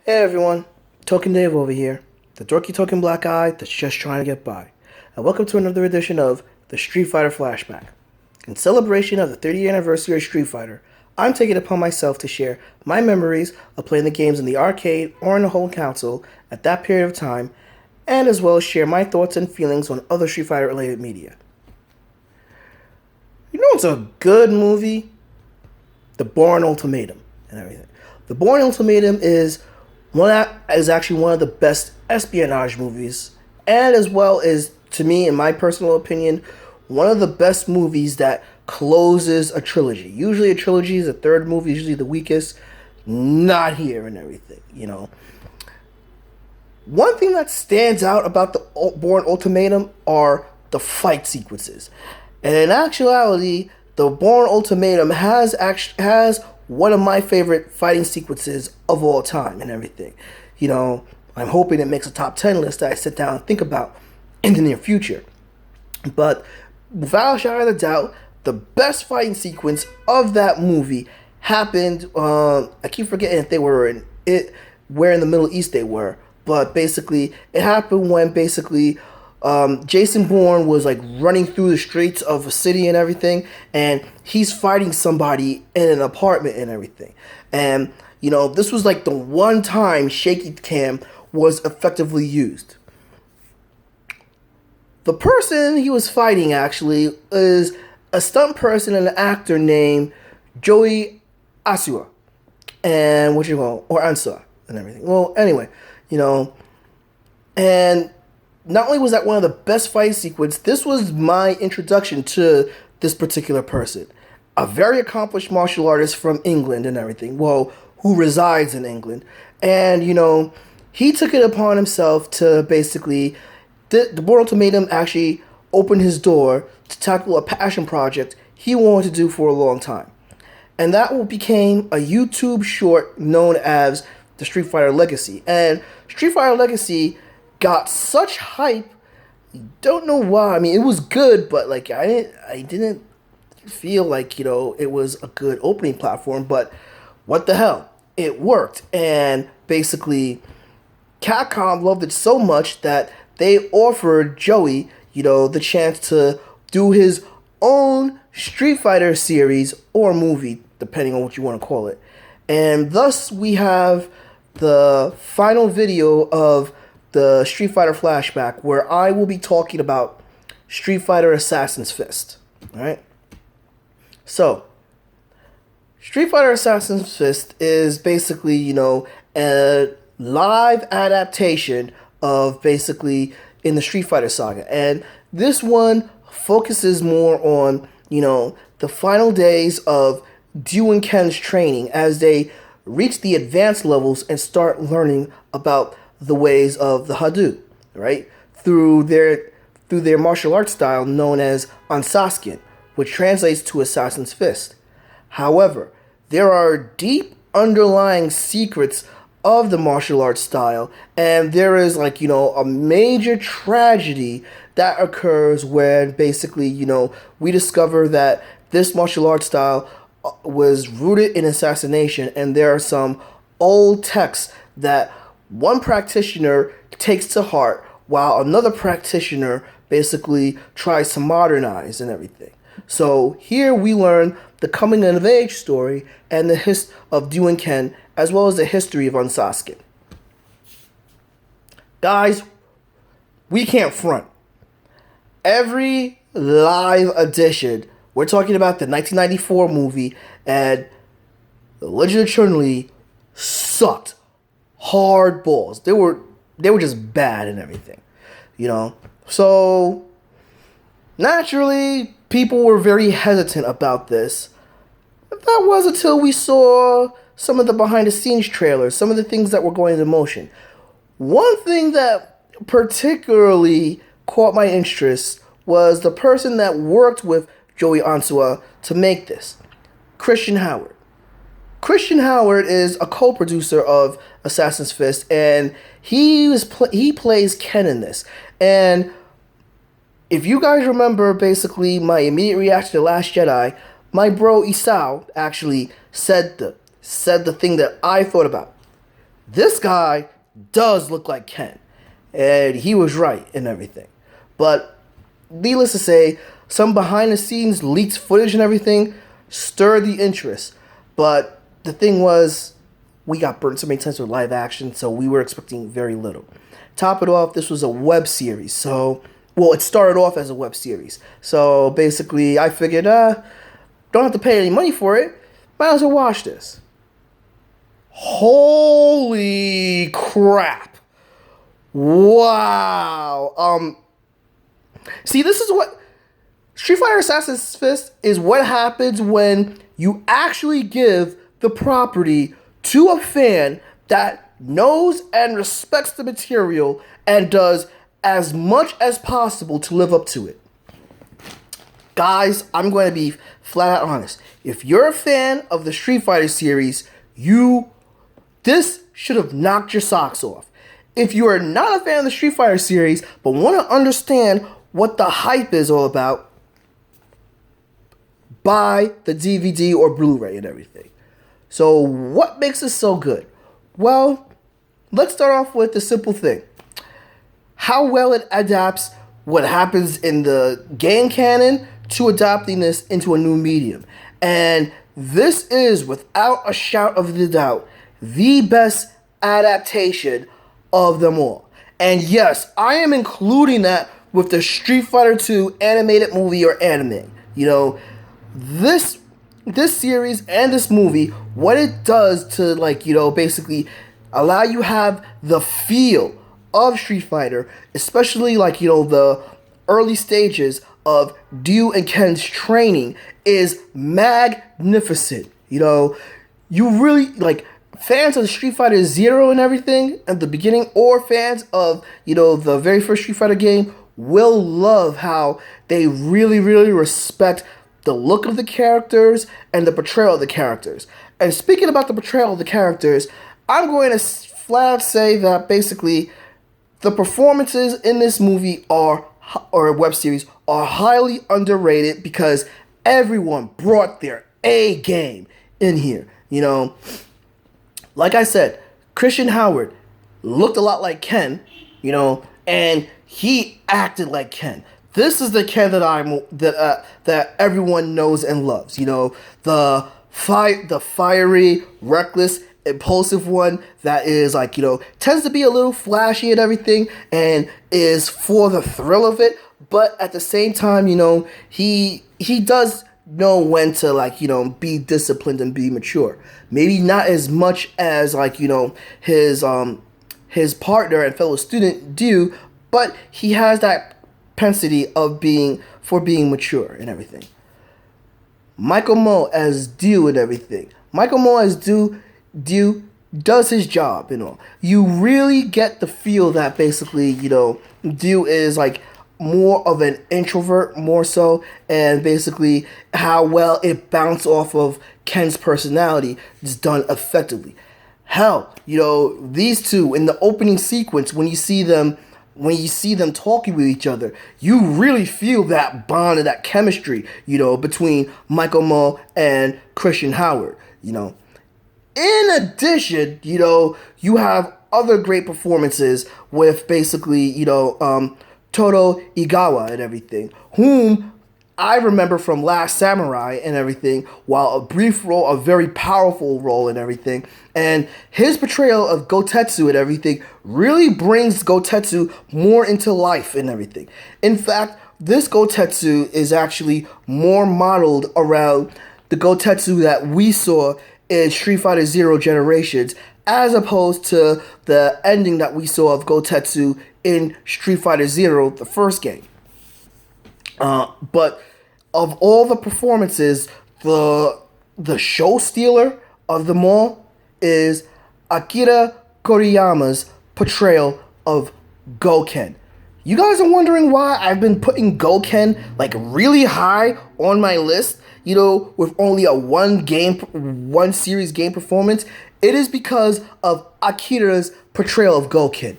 Hey everyone, Token Dave over here, the dorky token black guy that's just trying to get by. And welcome to another edition of the Street Fighter Flashback. In celebration of the 30th anniversary of Street Fighter, I'm taking it upon myself to share my memories of playing the games in the arcade or in the home console at that period of time, and as well as share my thoughts and feelings on other Street Fighter related media. You know what's a good movie? The Bourne Ultimatum and everything. The Bourne Ultimatum is actually one of the best espionage movies, and as well as, to me, in my personal opinion, one of the best movies that closes a trilogy. Usually a trilogy is the third movie, usually the weakest. Not here and everything, you know. One thing that stands out about the Bourne Ultimatum are the fight sequences. And in actuality, the Bourne Ultimatum has one of my favorite fighting sequences of all time and everything. You know, I'm hoping it makes a top 10 list that I sit down and think about in the near future. But without a shadow of a doubt, the best fighting sequence of that movie happened, I keep forgetting if they were where in the Middle East they were, but basically it happened when Jason Bourne was like running through the streets of a city and everything, and he's fighting somebody in an apartment and everything. And, you know, this was like the one time shaky cam was effectively used. The person he was fighting actually is a stunt person and an actor named Joey Asua. And or Ansua and everything. Well, anyway, you know, and not only was that one of the best fight sequences, this was my introduction to this particular person. A very accomplished martial artist from England and everything. Well, who resides in England. And, you know, he took it upon himself to basically, the Bourne Ultimatum actually opened his door to tackle a passion project he wanted to do for a long time. And that became a YouTube short known as the Street Fighter Legacy. And Street Fighter Legacy got such hype. Don't know why. I mean, it was good, but like I didn't feel like, you know, it was a good opening platform. But what the hell, it worked. And basically, Capcom loved it so much that they offered Joey, you know, the chance to do his own Street Fighter series or movie, depending on what you want to call it. And thus we have the final video of the Street Fighter Flashback, where I will be talking about Street Fighter Assassin's Fist. Alright? So, Street Fighter Assassin's Fist is basically, you know, a live adaptation of basically in the Street Fighter saga. And this one focuses more on, you know, the final days of Ryu and Ken's training as they reach the advanced levels and start learning about the ways of the Hadou, right? Through their martial arts style known as Ansasken, which translates to Assassin's Fist. However, there are deep underlying secrets of the martial arts style, and there is, like, you know, a major tragedy that occurs when basically, you know, we discover that this martial arts style was rooted in assassination, and there are some old texts that one practitioner takes to heart while another practitioner basically tries to modernize and everything. So here we learn the coming of age story and the history of Ryu and Ken, as well as the history of Ansasken. Guys, we can't front. Every live edition, we're talking about the 1994 movie, and The Legend of Chun-Li sucked hard balls. They were just bad and everything, you know. So naturally, people were very hesitant about this. But that was until we saw some of the behind-the-scenes trailers, some of the things that were going into motion. One thing that particularly caught my interest was the person that worked with Joey Ansua to make this, Christian Howard. Christian Howard is a co-producer of Assassin's Fist, and he plays Ken in this. And if you guys remember, basically, my immediate reaction to Last Jedi, my bro Isao actually said the thing that I thought about. this guy does look like Ken. And he was right and everything. But needless to say, some behind the scenes leaked footage and everything stirred the interest. But the thing was, we got burnt so many times with live action, so we were expecting very little. Top it off, this was a web series. So, well, it started off as a web series. So basically, I figured, don't have to pay any money for it. Might as well watch this. Holy crap. Wow. See, this is what Street Fighter Assassin's Fist is what happens when you actually give the property to a fan that knows and respects the material and does as much as possible to live up to it. Guys, I'm going to be flat out honest. If you're a fan of the Street Fighter series, this should have knocked your socks off. If you are not a fan of the Street Fighter series, but want to understand what the hype is all about, buy the DVD or Blu-ray and everything. So what makes it so good? Well, let's start off with the simple thing. How well it adapts what happens in the game canon to adapting this into a new medium. And this is, without a shout of the doubt, the best adaptation of them all. And yes, I am including that with the Street Fighter 2 animated movie or anime. You know, this series and this movie, what it does to, like, you know, basically allow you have the feel of Street Fighter, especially, like, you know, the early stages of Ryu and Ken's training, is magnificent. You know, you really, like, fans of Street Fighter Zero and everything at the beginning, or fans of, you know, the very first Street Fighter game, will love how they really, really respect the look of the characters and the portrayal of the characters. And speaking about the portrayal of the characters, I'm going to flat out say that basically the performances in this movie or web series are highly underrated because everyone brought their A game in here. You know, like I said, Christian Howard looked a lot like Ken, you know, and he acted like Ken. This is the Ken that everyone knows and loves. You know, the fiery, reckless, impulsive one that is, like, you know, tends to be a little flashy and everything and is for the thrill of it, but at the same time, you know, he does know when to, like, you know, be disciplined and be mature. Maybe not as much as, like, you know, his partner and fellow student do, but he has that propensity of being mature and everything. Michael Moe as Ryu and everything. Michael Moe as Ryu does his job, you know. You really get the feel that basically, you know, Ryu is, like, more of an introvert, more so, and basically how well it bounced off of Ken's personality is done effectively. Hell, you know, these two in the opening sequence, when you see them talking with each other, you really feel that bond and that chemistry, you know, between Michael Moe and Christian Howard, you know. In addition, you know, you have other great performances with basically, you know, Todo Igawa and everything, whom I remember from Last Samurai and everything, while a very powerful role and everything. And his portrayal of Gotetsu and everything really brings Gotetsu more into life and everything. In fact, this Gotetsu is actually more modeled around the Gotetsu that we saw in Street Fighter Zero Generations, as opposed to the ending that we saw of Gotetsu in Street Fighter Zero, the first game. But of all the performances, the show stealer of them all is Akira Toriyama's portrayal of Goken. You guys are wondering why I've been putting Goken, like, really high on my list, you know, with only a one series game performance. It is because of Akira's portrayal of Goken.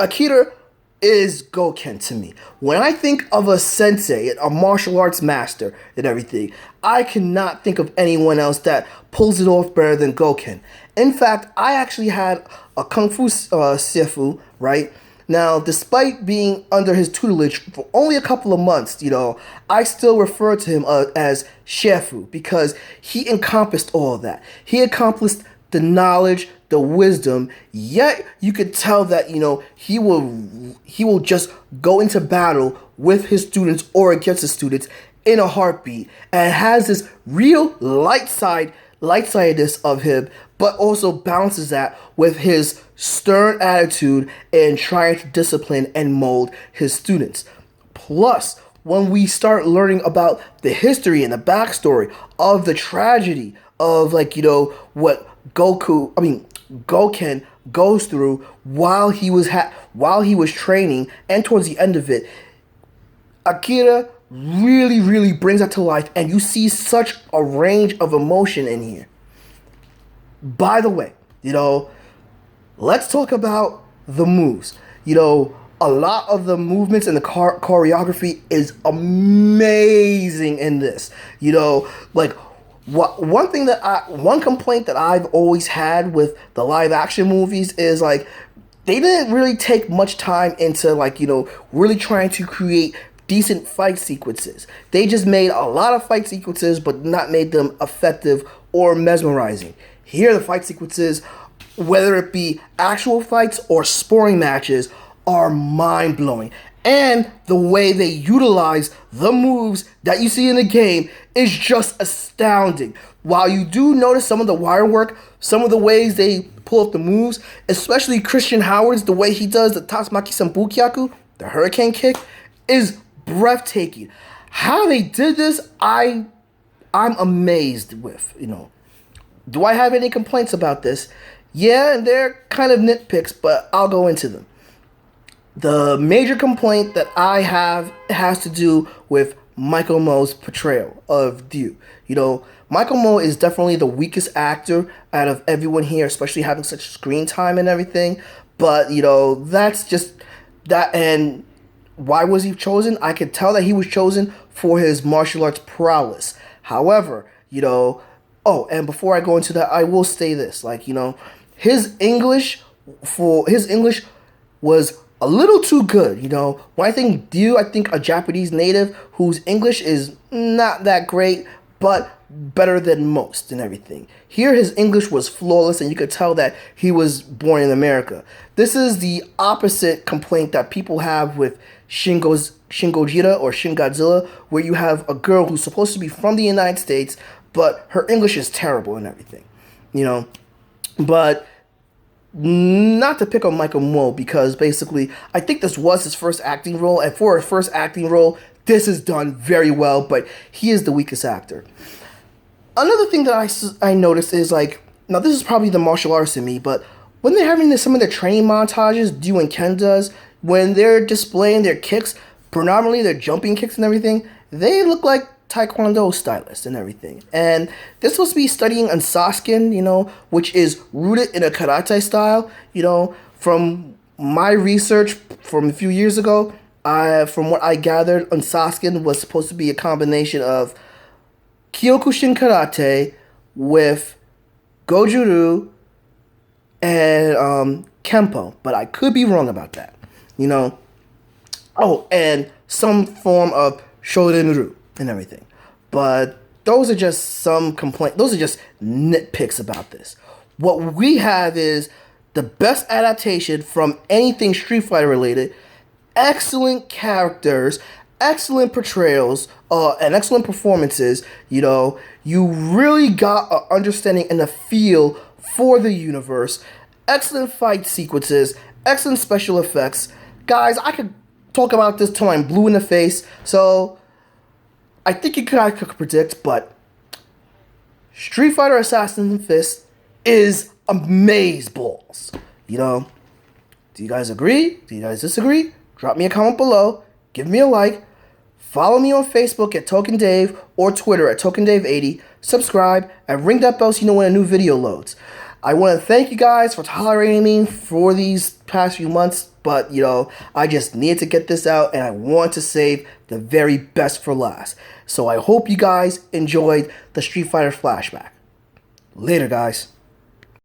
Akira is Goken to me. When I think of a sensei, a martial arts master and everything, I cannot think of anyone else that pulls it off better than Goken. In fact, I actually had a Kung Fu Sifu, right? Now, despite being under his tutelage for only a couple of months, I still refer to him as Shefu because he encompassed all of that. He encompassed the knowledge, the wisdom, yet you could tell that, he will just go into battle with his students or against his students in a heartbeat and has this real light-sidedness of him, but also balances that with his stern attitude and trying to discipline and mold his students. Plus, when we start learning about the history and the backstory of the tragedy of what Goken goes through while he was training and towards the end of it, Akira really, really brings that to life, and you see such a range of emotion in here. By the way, let's talk about the moves. A lot of the movements and the choreography is amazing in this. One complaint that I've always had with the live action movies is they didn't really take much time into really trying to create decent fight sequences. They just made a lot of fight sequences, but not made them effective or mesmerizing. Here, the fight sequences, whether it be actual fights or sparring matches, are mind-blowing. And the way they utilize the moves that you see in the game is just astounding. While you do notice some of the wire work, some of the ways they pull up the moves, especially Christian Howard's, the way he does the Tatsumaki Senbukyaku, the Hurricane Kick, is breathtaking. How they did this, I'm amazed with, Do I have any complaints about this? Yeah, and they're kind of nitpicks, but I'll go into them. The major complaint that I have has to do with Michael Mo's portrayal of Ryu. Michael Mo is definitely the weakest actor out of everyone here, especially having such screen time and everything. But, that's just that. And why was he chosen? I could tell that he was chosen for his martial arts prowess. However, and before I go into that, I will say this, his English was a little too good, When I think Ryu, I think a Japanese native whose English is not that great, but better than most and everything. Here, his English was flawless, and you could tell that he was born in America. This is the opposite complaint that people have with Shin Gojira or Shin Godzilla, where you have a girl who's supposed to be from the United States, but her English is terrible and everything, But not to pick on Michael Mo, because basically I think this was his first acting role, and for his first acting role, this is done very well, but he is the weakest actor. Another thing that I noticed is now this is probably the martial artist in me, but when they're having some of the training montages Ryu and Ken does, when they're displaying their kicks, predominantly their jumping kicks and everything, they look like Taekwondo stylists and everything. And they're supposed to be studying on Saskin, which is rooted in a karate style. From my research from a few years ago, from what I gathered, Saskin was supposed to be a combination of Kyokushin Karate with Goju-ryu and Kempo. But I could be wrong about that. Oh, and some form of Shorin-ryu and everything. But those are just those are just nitpicks about this. What we have is the best adaptation from anything Street Fighter related, excellent characters, excellent portrayals, and excellent performances. You really got an understanding and a feel for the universe, excellent fight sequences, excellent special effects. Guys, I could talk about this till I'm blue in the face, so I think I could predict, but Street Fighter Assassin's Fist is amazeballs. Do you guys agree? Do you guys disagree? Drop me a comment below. Give me a like. Follow me on Facebook at Token Dave or Twitter at TokenDave80. Subscribe and ring that bell so you know when a new video loads. I want to thank you guys for tolerating me for these past few months, but I just needed to get this out, and I want to save the very best for last. So I hope you guys enjoyed the Street Fighter Flashback. Later, guys.